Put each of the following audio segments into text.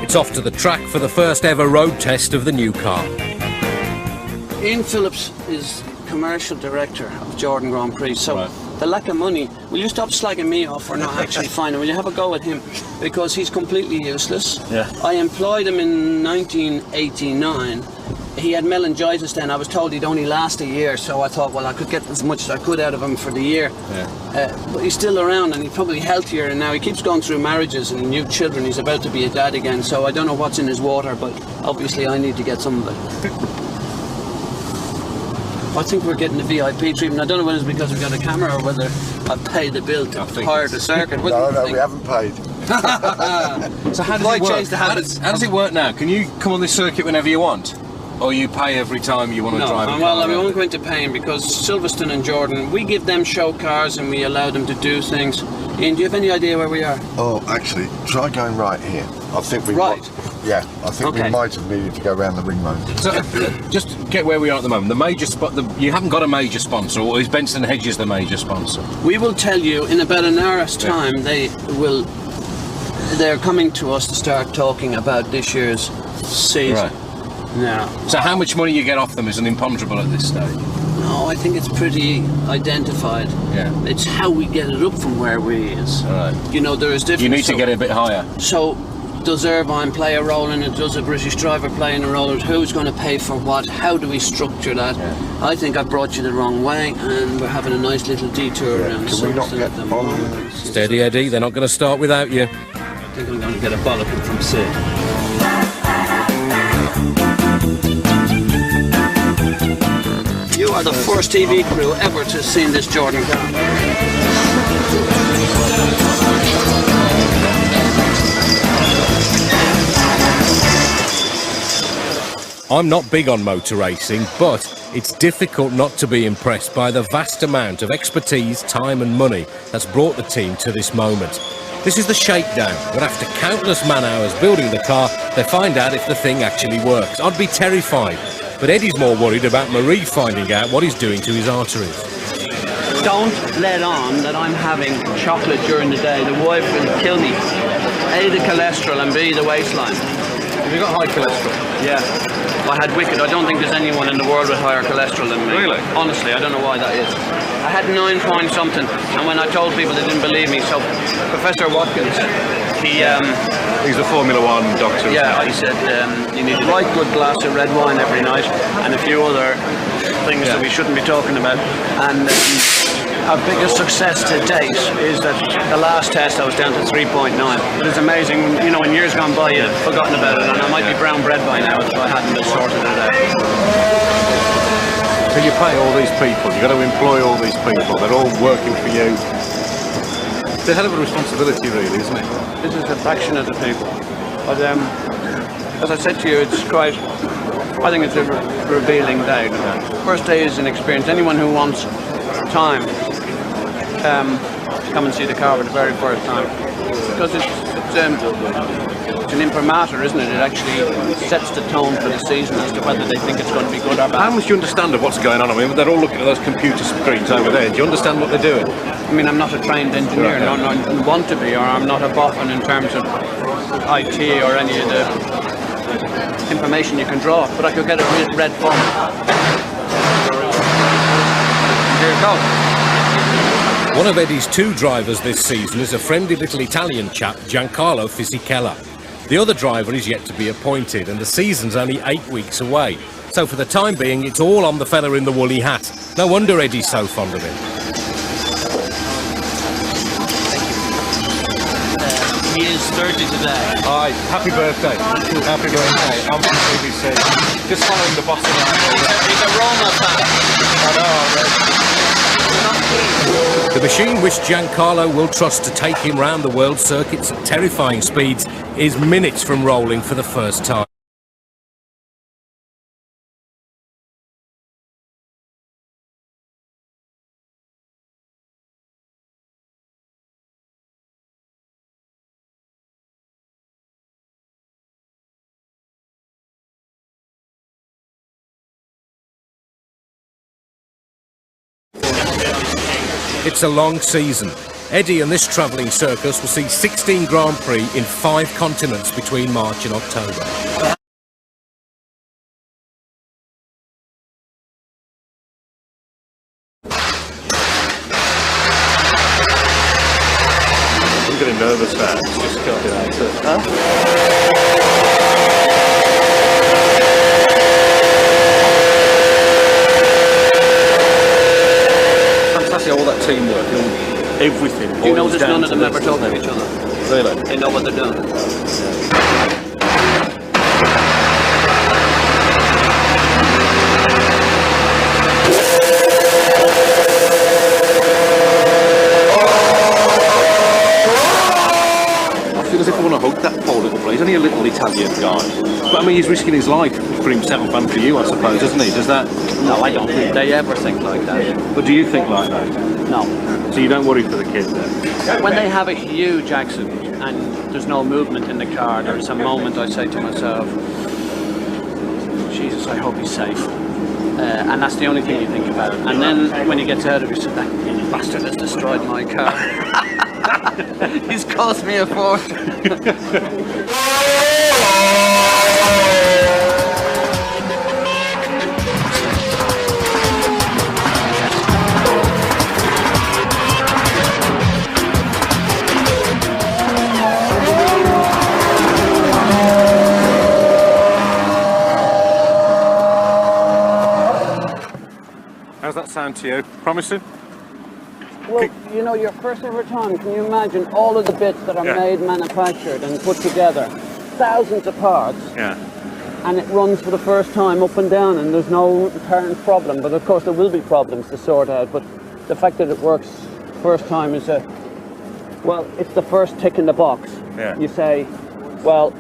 It's off to the track for the first ever road test of the new car. Ian Phillips is commercial director of Jordan Grand Prix, so the lack of money, will you stop slagging me off for not actually finding? Will you have a go at him? Because he's completely useless. Yeah. I employed him in 1989. He had meningitis then. I was told he'd only last a year, so I thought, well, I could get as much as I could out of him for the year. Yeah. But he's still around and he's probably healthier, and now he keeps going through marriages and new children. He's about to be a dad again, so I don't know what's in his water, but obviously I need to get some of it. I think we're getting the VIP treatment. I don't know whether it's because we've got a camera or whether I've paid the bill to hire the circuit. No, we haven't paid. So how does it work? How does it work now? Can you come on this circuit whenever you want? Or you pay every time you want to drive a car? Well, we won't go into paying because Silverstone and Jordan, we give them show cars and we allow them to do things. Ian, do you have any idea where we are? Oh, actually, try going right here. I think we Right. I think we might have needed to go around the ring road. So, just get where we are at the moment. The major you haven't got a major sponsor, or is Benson Hedges the major sponsor? We will tell you in about an hour's time. They're coming to us to start talking about this year's season. Right. Now, so how much money you get off them is an imponderable at this stage? No, I think it's pretty identified. Yeah. It's how we get it up from where we is. All right. You know, there is different. You need to get it a bit higher. So, does Irvine play a role in it? Does a British driver play in a role in it? Who's going to pay for what? How do we structure that? Yeah. I think I brought you the wrong way, and we're having a nice little detour around. Can we not get them on? Steady, Eddie. They're not going to start without you. I think I'm going to get a bollocking from Sid. You are the first TV crew ever to have seen this Jordan car. I'm not big on motor racing, but it's difficult not to be impressed by the vast amount of expertise, time and money that's brought the team to this moment. This is the shakedown, where after countless man-hours building the car, they find out if the thing actually works. I'd be terrified, but Eddie's more worried about Marie finding out what he's doing to his arteries. Don't let on that I'm having chocolate during the day. The wife will kill me. A, the cholesterol, and B, the waistline. Have you got high cholesterol? Yeah. I had wicked. I don't think there's anyone in the world with higher cholesterol than me. Really? Honestly, I don't know why that is. I had 9 point something, and when I told people, they didn't believe me. So Professor Watkins, he's the Formula 1 doctor. Yeah, he said you need a right good glass of red wine every night, and a few other things that we shouldn't be talking about. And our biggest success to date is that the last test I was down to 3.9. It is amazing, you know, in years gone by you've forgotten about it, and I might be brown bread by now if I hadn't just sorted it out. So you pay all these people, you've got to employ all these people, they're all working for you. It's a hell of a responsibility really, isn't it? This is a fraction of the people. But as I said to you, it's quite, I think it's a revealing day. First day is an experience. Anyone who wants time, come and see the car for the very first time, because it's an imprimatur, isn't it? It actually sets the tone for the season as to whether they think it's going to be good or bad. How much do you understand of what's going on? I mean, they're all looking at those computer screens over there. Do you understand what they're doing? I mean, I'm not a trained engineer, no, I want to be, or I'm not a boffin in terms of IT or any of the information you can draw, but I could get a red phone. Here it goes. One of Eddie's 2 drivers this season is a friendly little Italian chap, Giancarlo Fisichella. The other driver is yet to be appointed, and the season's only 8 weeks away. So for the time being, it's all on the fella in the woolly hat. No wonder Eddie's so fond of him. He is 30 today. Hi, happy birthday. Happy birthday. I'm on BBC. Just following the boss around. He's a Roma fan. I know, The machine which Giancarlo will trust to take him round the world circuits at terrifying speeds is minutes from rolling for the first time. It's a long season, Eddie and this travelling circus will see 16 Grand Prix in 5 continents between March and October. I'm getting nervous now. It's just got it out. Huh? All that teamwork, everything. Do you notice none of them ever talk to each other? Really? They know what they're doing. I feel as if I want to hug that poor little boy. He's only a little Italian guy. But I mean, he's risking his life for himself and for you, I suppose, doesn't he? Does that? No, I don't think they ever think like that. But do you think like that? No. So you don't worry for the kids then? When they have a huge accident and there's no movement in the car, there's a moment I say to myself, Jesus, I hope he's safe. And that's the only thing you think about. And then when he gets out of it, you say, that bastard has destroyed my car. He's cost me a fortune. How's that sound to you? Promising? Well, you know, your first ever time, can you imagine all of the bits that are made, manufactured and put together? Thousands of parts. Yeah. And it runs for the first time up and down and there's no apparent problem. But of course there will be problems to sort out. But the fact that it works first time is well, it's the first tick in the box. Yeah. You say, well,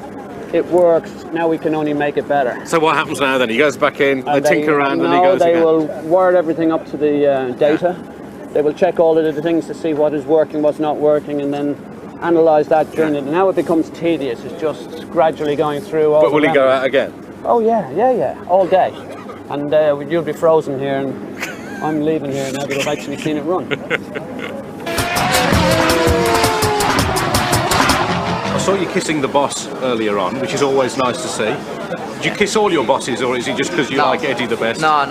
it works, now we can only make it better. So what happens now then? He goes back in, they tinker around and he No, goes they again. will wire everything up to the data. They will check all of the things to see what is working, what's not working, and then analyse that during it. And now it becomes tedious. It's just gradually going through all But will the he go memories. out again? Oh yeah, all day. And you'll be frozen here, and I'm leaving here now because I've actually seen it run. I saw you kissing the boss earlier on, which is always nice to see. Did you kiss all your bosses, or is it just because you like Eddie the best? No.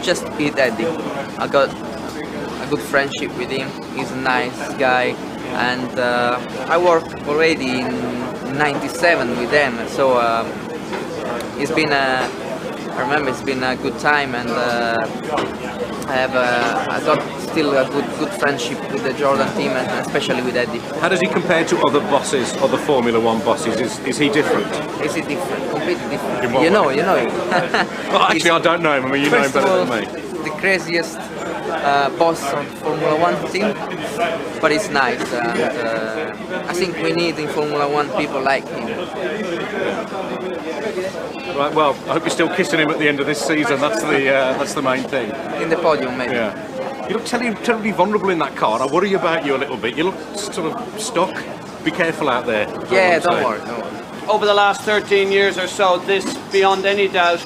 Just with Eddie. I got a good friendship with him. He's a nice guy, and I worked already in '97 with them. So it's been I remember it's been a good time, and I got still a good friendship with the Jordan team, and especially with Eddie. How does he compare to other bosses, other Formula One bosses? Is he different? Is he different? Completely different. In what You know way? him. Well, actually, I don't know him. I mean, you know him First of better all, than me. the craziest boss of Formula One team, but it's nice. And, I think we need in Formula One people like him. Right. Well, I hope you're still kissing him at the end of this season. That's the main thing. In the podium, maybe. Yeah. You look terribly vulnerable in that car. I worry about you a little bit. You look sort of stuck. Be careful out there. Yeah, don't worry. Over the last 13 years or so, this, beyond any doubt,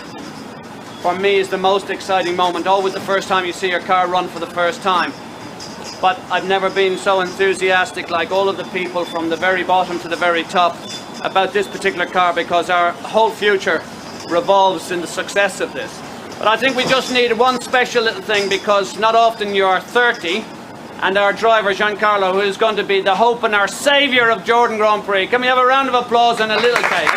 for me is the most exciting moment. Always the first time you see your car run for the first time. But I've never been so enthusiastic like all of the people from the very bottom to the very top about this particular car, because our whole future revolves in the success of this. But I think we just need one special little thing, because not often you're 30 and our driver Giancarlo, who is going to be the hope and our saviour of Jordan Grand Prix. Can we have a round of applause and a little cake?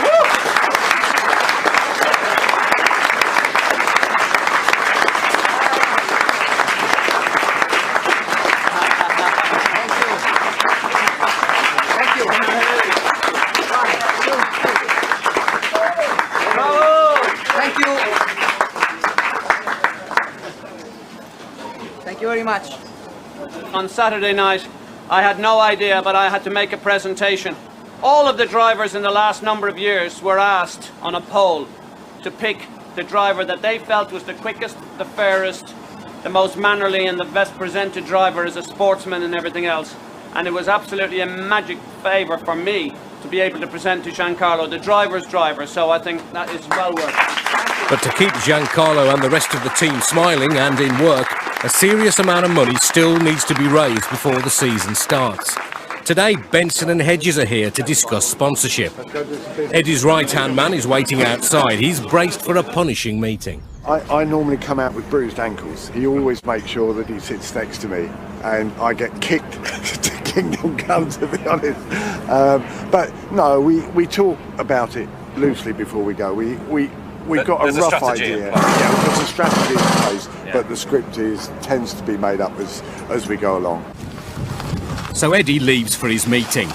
Thank you very much. On Saturday night, I had no idea, but I had to make a presentation. All of the drivers in the last number of years were asked on a poll to pick the driver that they felt was the quickest, the fairest, the most mannerly and the best presented driver as a sportsman and everything else. And it was absolutely a magic favour for me to be able to present to Giancarlo the driver's driver, so I think that is well worth it. But to keep Giancarlo and the rest of the team smiling and in work, a serious amount of money still needs to be raised before the season starts. Today, Benson and Hedges are here to discuss sponsorship. Eddie's right-hand man is waiting outside. He's braced for a punishing meeting. I normally come out with bruised ankles. He always makes sure that he sits next to me, and I get kicked to kingdom come, to be honest. But no, we talk about it loosely before we go. We've got a rough idea. Yeah, there's a strategy in place, but the script tends to be made up as we go along. So Eddie leaves for his meeting.